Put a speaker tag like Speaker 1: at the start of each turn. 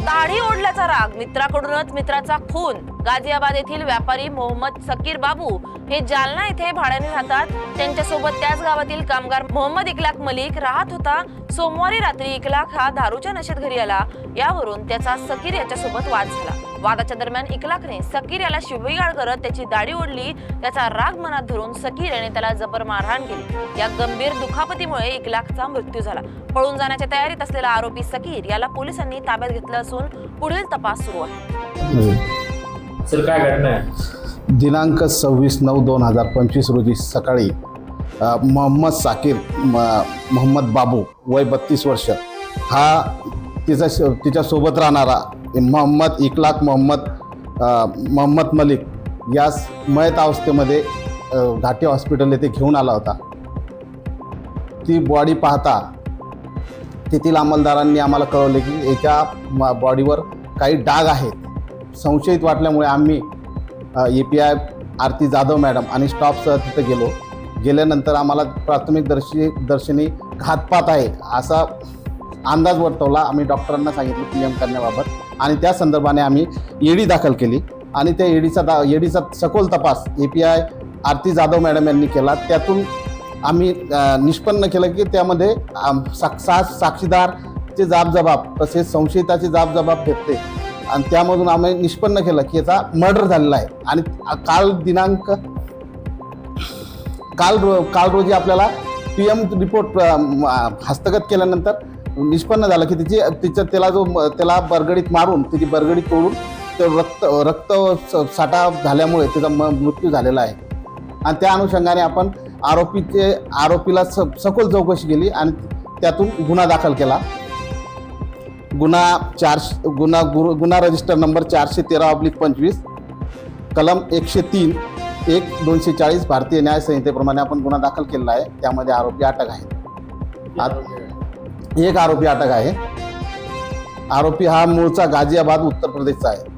Speaker 1: दाढी ओढल्याचा राग, मित्राकडूनच मित्राचा खून। गाझियाबाद येथील व्यापारी मोहम्मद सकीर बाबू हे जालना येथे भाड्याने राहतात। त्यांच्यासोबत त्याच गावातील कामगार मोहम्मद इकलाक मलिक राहत होता। सोमवारी रात्री इकलाक हा दारूच्या नशेत घरी आला। यावरून त्याचा सकीर याच्यासोबत वाद झाला। वादाच्या दरम्यान इकलाकने सकीर याला शिवीगाळ करत त्याची दाढी ओढली। त्याचा राग मनात धरून सकीर याने त्याला जबर मारहाण केली। या गंभीर दुखापतीमुळे इकलाकचा मृत्यू झाला। पळून जाण्याच्या तयारीत असलेला आरोपी सकीर याला पोलिसांनी ताब्यात घेतलं असून पुढील तपास सुरू आहे।
Speaker 2: सर, काय घटना आहे?
Speaker 3: दिनांक 26/9/2025 रोजी सकाळी मोहम्मद साकीर मोहम्मद बाबू वय 32 वर्ष हा तिच्यासोबत राहणारा मोहम्मद इकलाक मोहम्मद मलिक यास मयत अवस्थेमध्ये घाटी हॉस्पिटल येथे घेऊन आला होता। ती बॉडी पाहता तेथील अंमलदारांनी आम्हाला कळवले की याच्या बॉडीवर काही डाग आहेत। संशयित वाटल्यामुळे आम्ही API आरती जाधव मॅडम आणि स्टाफसह तिथे गेल्यानंतर आम्हाला प्राथमिक दर्शनी घातपात आहे असा अंदाज वर्तवला। आम्ही डॉक्टरांना सांगितलं PM करण्याबाबत आणि त्या संदर्भाने आम्ही ED दाखल केली आणि त्या EDचा सखोल तपास API आरती जाधव मॅडम यांनी केला। त्यातून आम्ही निष्पन्न केलं की त्यामध्ये साक्षीदारचे जाब तसेच संशयिताचे जाब भेटते आणि त्यामधून आम्ही निष्पन्न केलं की याचा मर्डर झालेला आहे। आणि काल रोजी आपल्याला PM रिपोर्ट हस्तगत केल्यानंतर निष्पन्न झालं की त्याला बरगडीत मारून त्याची बरगडी तोडून ते रक्त साठा झाल्यामुळे त्याचा मृत्यू झालेला आहे। आणि त्या अनुषंगाने आपण आरोपीला सखोल चौकशी केली आणि त्यातून गुन्हा दाखल केला। गुन्हा रजिस्टर नंबर 413/25 कलम 103(1)240 भारतीय न्याय संहितेप्रमाणे आपण गुन्हा दाखल केलेला आहे। त्यामध्ये आरोपी अटक आहे। एक आरोपी अटक आहे। आरोपी हा मूळचा गाझियाबाद उत्तर प्रदेशचा आहे।